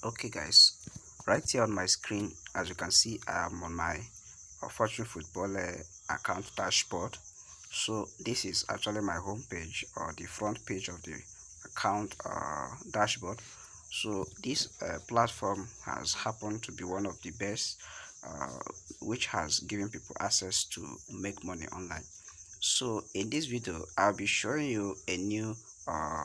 Okay guys, right here on my screen, as you can see, I am on my Fortune Football account dashboard. So this is actually my home page, or the front page of the account dashboard. So this platform has happened to be one of the best, which has given people access to make money online. So in this video, I'll be showing you a new uh,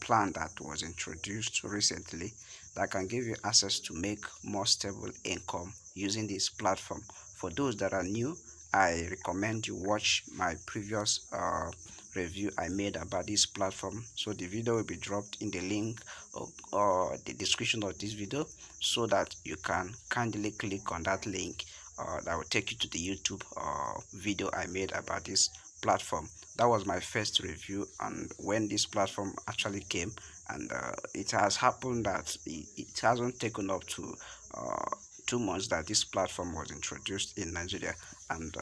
plan that was introduced recently that can give you access to make more stable income using this platform. For those that are new, I recommend you watch my previous review I made about this platform. So the video will be dropped in the link or the description of this video, so that you can kindly click on that link that will take you to the YouTube video I made about this platform. That was my first review and when this platform actually came, and it has happened that it hasn't taken up to 2 months that this platform was introduced in Nigeria, and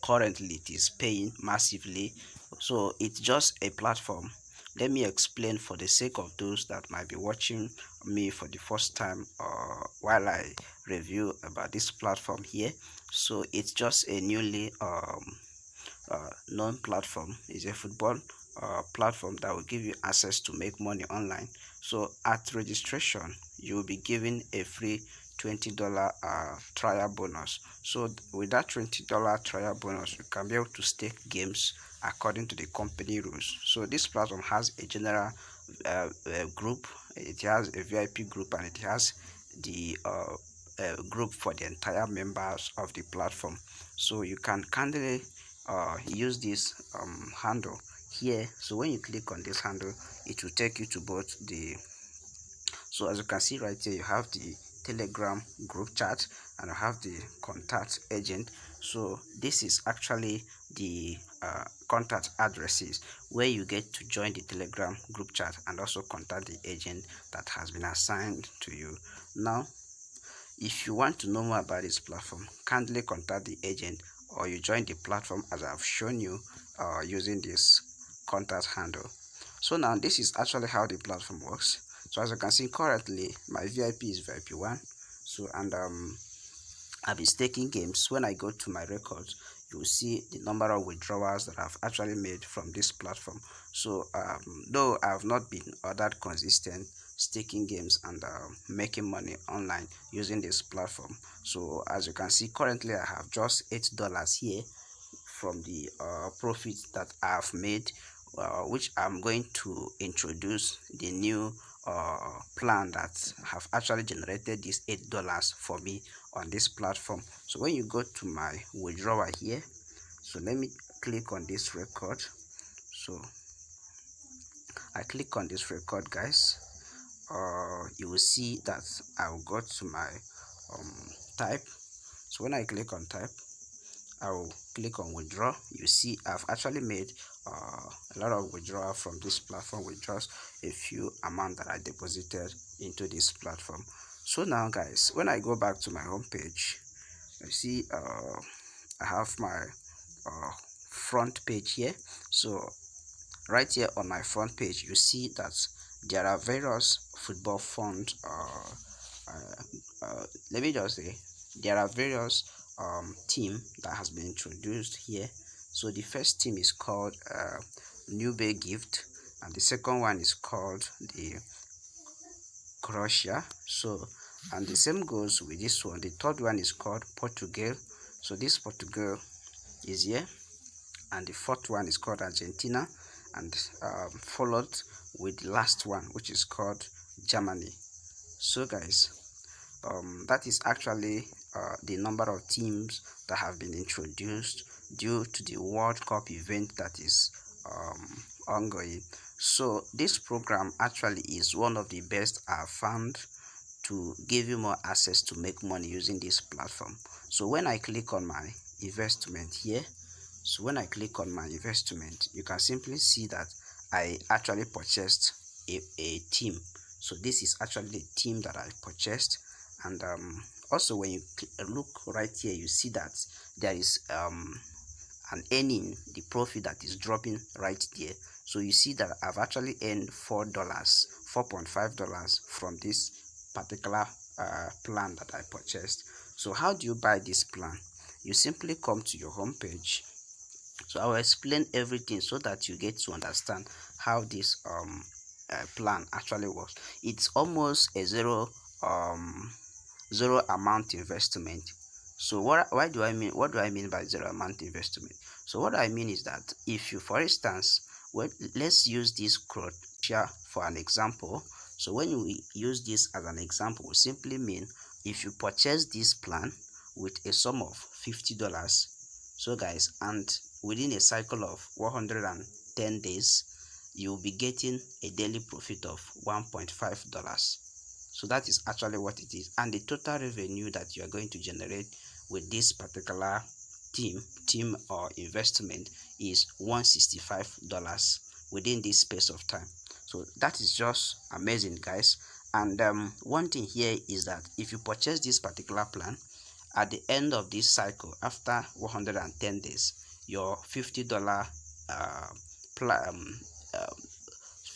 currently it is paying massively. So it's just a platform. Let me explain for the sake of those that might be watching me for the first time while I review about this platform here. So it's just a newly non-platform. Is a football platform that will give you access to make money online. So at registration, you will be given a free $20 trial bonus. So with that $20 trial bonus, you can be able to stake games according to the company rules. So this platform has a general group, it has a VIP group, and it has the group for the entire members of the platform. So you can kindly use this handle here. So when you click on this handle, it will take you to both the, so as you can see right here, you have the Telegram group chat and I have the contact agent. So this is actually the contact addresses where you get to join the Telegram group chat and also contact the agent that has been assigned to you. Now if you want to know more about this platform, kindly contact the agent or you join the platform as I've shown you using this contact handle. So now this is actually how the platform works. So as you can see, currently my VIP is VIP 1. So and I've been staking games. When I go to my records, you will see the number of withdrawals that I've actually made from this platform. So though I have not been that consistent staking games and making money online using this platform, so as you can see, currently I have just $8 here from the profit that I've made, which I'm going to introduce the new plan that have actually generated this $8 for me on this platform. So when you go to my withdrawal here, so let me click on this record. So I click on this record, guys. You will see that I'll go to my type. So when I click on type, I will click on withdraw. You see I've actually made a lot of withdrawal from this platform with just a few amount that I deposited into this platform. So now guys, when I go back to my home page, you see I have my front page here. So right here on my front page, you see that there are various football funds. Let me just say there are various team that has been introduced here. So the first team is called New Bay Gift, and the second one is called the Croatia. So and the same goes with this one. The third one is called Portugal. So this Portugal is here, and the fourth one is called Argentina, and followed with the last one, which is called Germany. So guys, that is actually the number of teams that have been introduced due to the World Cup event that is ongoing. So this program actually is one of the best I've found to give you more access to make money using this platform. So when I click on my investment here, so when I click on my investment, you can simply see that I actually purchased a team. So this is actually the team that I purchased, and also when you look right here, you see that there is an earning, the profit that is dropping right there. So you see that I've actually earned $4.5 from this particular plan that I purchased. So how do you buy this plan? You simply come to your home page. So I will explain everything so that you get to understand how this plan actually works. It's almost a zero amount investment. So what do I mean by zero amount investment? So what I mean is that if you, for instance, let's use this crochet for an example. So when we use this as an example, we simply mean if you purchase this plan with a sum of $50, so guys, and within a cycle of 110 days, you'll be getting a daily profit of $1.5. So that is actually what it is, and the total revenue that you are going to generate with this particular team or investment is $165 within this space of time. So that is just amazing, guys. And one thing here is that if you purchase this particular plan at the end of this cycle, after 110 days, your $50 uh,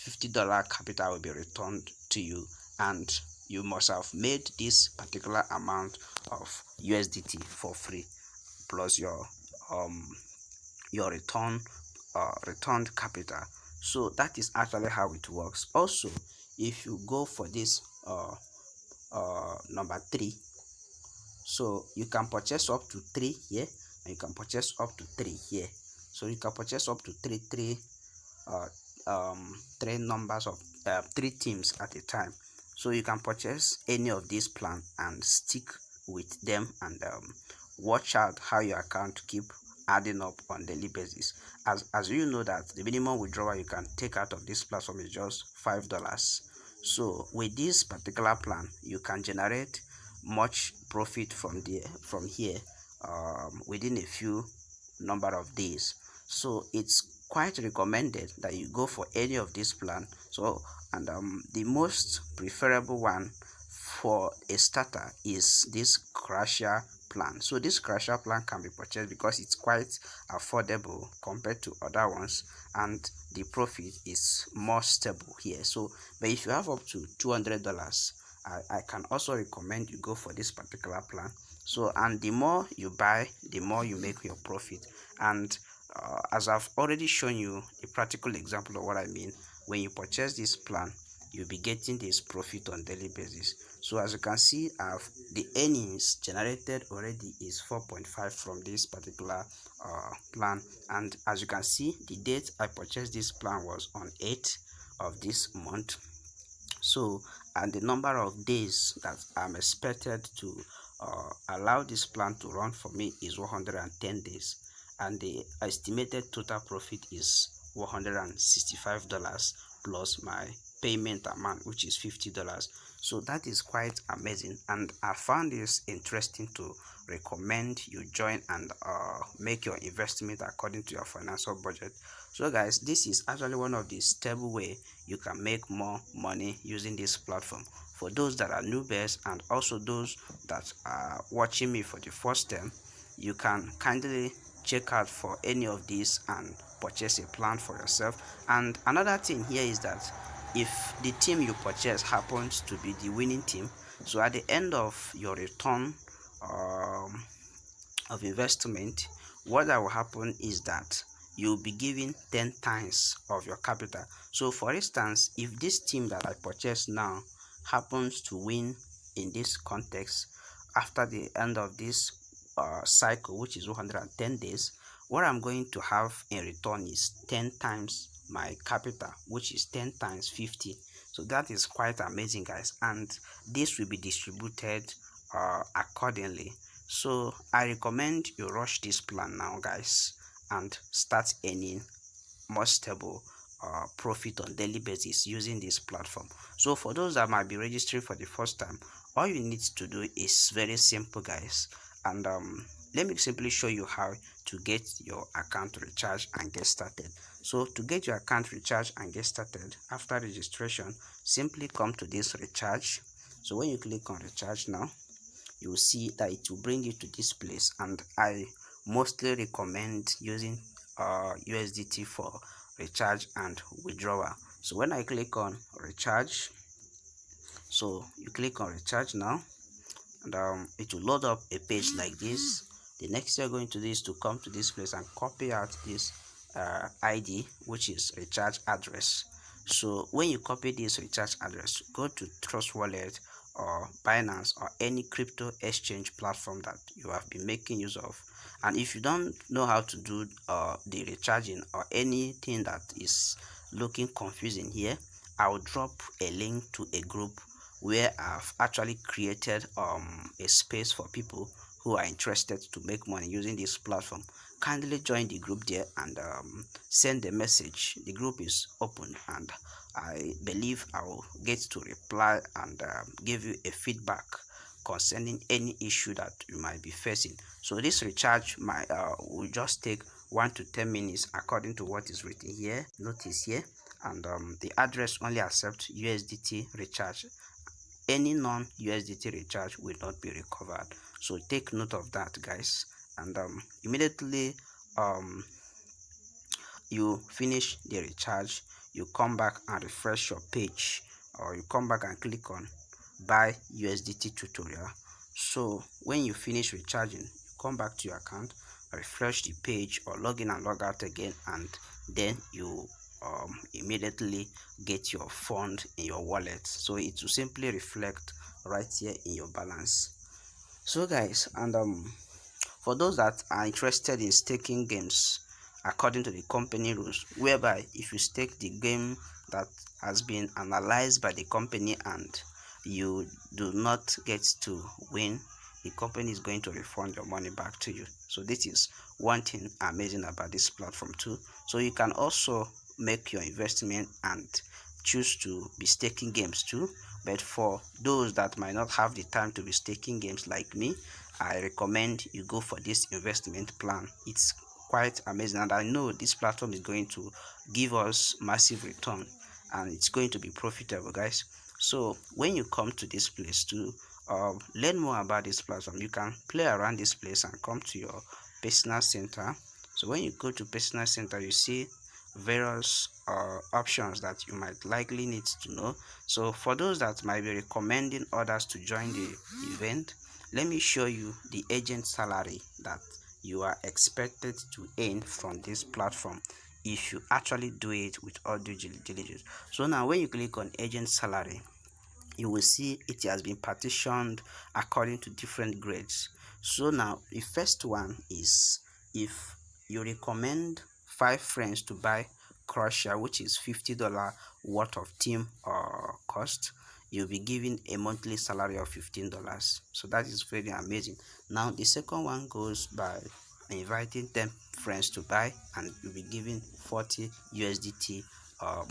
$50 capital will be returned to you, and you must have made this particular amount of USDT for free, plus your returned capital. So that is actually how it works. Also, if you go for this number 3, so you can purchase up to 3 here, and you can purchase up to 3 here. So you can purchase up to uh, three numbers of 3 teams at a time. So you can purchase any of these plans and stick with them, and watch out how your account keep adding up on daily basis. As you know that the minimum withdrawal you can take out of this platform is just $5. So with this particular plan, you can generate much profit from here within a few number of days. So it's quite recommended that you go for any of these plan. So, and the most preferable one for a starter is this crusher plan. So this crusher plan can be purchased because it's quite affordable compared to other ones, and the profit is more stable here. So but if you have up to $200, I can also recommend you go for this particular plan. So, and the more you buy, the more you make your profit. And as I've already shown you a practical example of what I mean, when you purchase this plan, you'll be getting this profit on daily basis. So as you can see, the earnings generated already is 4.5 from this particular plan. And as you can see, the date I purchased this plan was on 8th of this month. So, and the number of days that I'm expected to allow this plan to run for me is 110 days, and the estimated total profit is $165 plus my payment amount, which is $50. So that is quite amazing, and I found this interesting to recommend you join and make your investment according to your financial budget. So guys, this is actually one of the stable way you can make more money using this platform. For those that are newbies, and also those that are watching me for the first time, you can kindly check out for any of these and purchase a plan for yourself. And another thing here is that if the team you purchase happens to be the winning team, so at the end of your return of investment, what that will happen is that you'll be given 10 times of your capital. So for instance, if this team that I purchased now happens to win in this context after the end of this cycle, which is 110 days, what I'm going to have in return is 10 times my capital, which is 10 times 50. So that is quite amazing, guys, and this will be distributed accordingly. So I recommend you rush this plan now, guys, and start earning more stable profit on daily basis using this platform. So for those that might be registering for the first time, all you need to do is very simple, guys, and let me simply show you how to get your account recharged and get started. So to get your account recharged and get started, after registration, simply come to this recharge. So when you click on recharge now, you will see that it will bring you to this place, and I mostly recommend using USDT for recharge and withdrawal. So when I click on recharge, So you click on recharge now, and it will load up a page like this. The next thing you're going to do is to come to this place and copy out this ID, which is recharge address. So when you copy this recharge address, go to Trust Wallet or Binance or any crypto exchange platform that you have been making use of. And if you don't know how to do the recharging or anything that is looking confusing here, I will drop a link to a group where I've actually created a space for people who are interested to make money using this platform. Kindly join the group there and send a message. The group is open, and I believe I will get to reply and give you a feedback concerning any issue that you might be facing. So this recharge will just take 1 to 10 minutes according to what is written here. Notice here, and the address only accepts USDT recharge. Any non-USDT recharge will not be recovered. So take note of that, guys. And immediately you finish the recharge, you come back and refresh your page, or you come back and click on buy USDT tutorial. So when you finish recharging, you come back to your account, refresh the page, or log in and log out again, and then you immediately get your fund in your wallet. So it will simply reflect right here in your balance. So guys, and for those that are interested in staking games according to the company rules, whereby if you stake the game that has been analyzed by the company and you do not get to win, the company is going to refund your money back to you. So this is one thing amazing about this platform too. So you can also make your investment and choose to be staking games too. But for those that might not have the time to be staking games like me, I recommend you go for this investment plan. It's quite amazing, and I know this platform is going to give us massive return, and it's going to be profitable, guys. So when you come to this place to learn more about this platform, you can play around this place and come to your personal center. So when you go to personal center, you see various options that you might likely need to know. So for those that might be recommending others to join the event, let me show you the agent salary that you are expected to earn from this platform if you actually do it with all due diligence. So now when you click on agent salary, you will see it has been partitioned according to different grades. So now the first one is if you recommend 5 friends to buy Crusher, which is $50 worth of team cost, you'll be given a monthly salary of $15. So that is very amazing. Now the second one goes by inviting 10 friends to buy, and you'll be given 40 USDT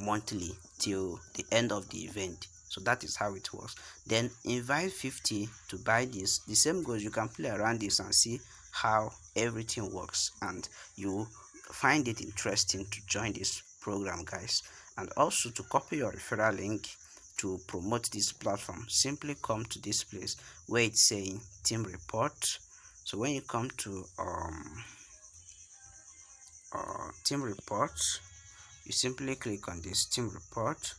monthly till the end of the event. So that is how it works. Then invite 50 to buy this. The same goes, you can play around this and see how everything works, and you find it interesting to join this program, guys. And also, to copy your referral link to promote this platform, simply come to this place where it's saying team report. So when you come to team report, you simply click on this team report.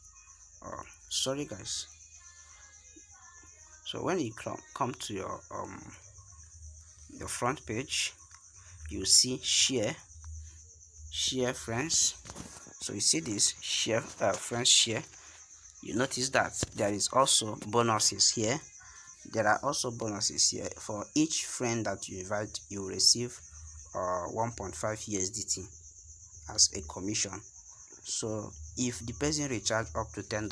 Sorry guys. So when you come to your front page, you see share friends. So you see this share friends share. You notice that there is also bonuses here. There are also bonuses here. For each friend that you invite, you receive 1.5 USDT as a commission. So if the person recharge up to $10,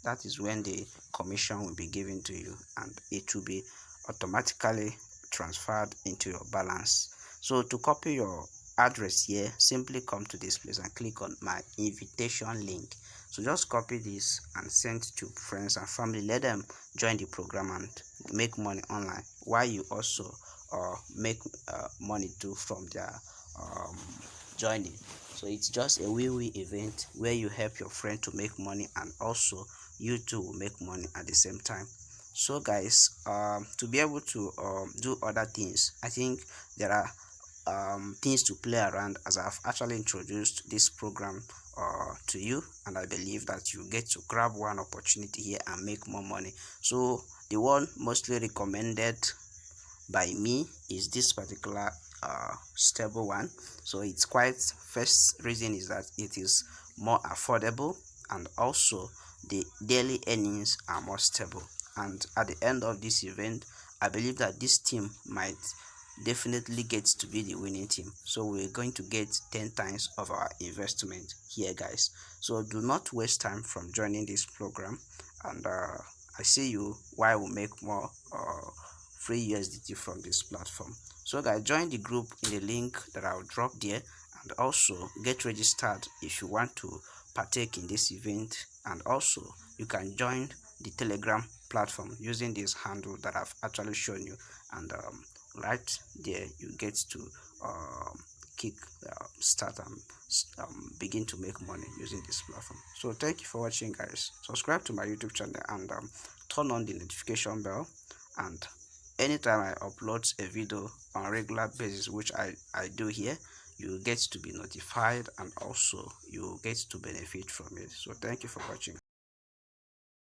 that is when the commission will be given to you, and it will be automatically transferred into your balance. So to copy your address here, simply come to this place and click on my invitation link. So just copy this and send to friends and family. Let them join the program and make money online, while you also make money too from their joining. So it's just a win-win event where you help your friend to make money, and also you too will make money at the same time. So guys, to be able to do other things, I think there are things to play around, as I've actually introduced this program to you, and I believe that you get to grab one opportunity here and make more money. So the one mostly recommended by me is this particular stable one. So it's quite, first reason is that it is more affordable, and also the daily earnings are more stable. And at the end of this event, I believe that this team might definitely get to be the winning team. So we're going to get 10 times of our investment here, guys. So do not waste time from joining this program, and I see you while we make more free USDT from this platform. So guys, join the group in the link that I'll drop there, and also get registered if you want to partake in this event. And also you can join the Telegram platform using this handle that I've actually shown you, and right there you get to um, kick start and begin to make money using this platform. So thank you for watching, guys. Subscribe to my YouTube channel, and turn on the notification bell, and anytime I upload a video on a regular basis, which I do here, you get to be notified, and also you get to benefit from it. So thank you for watching.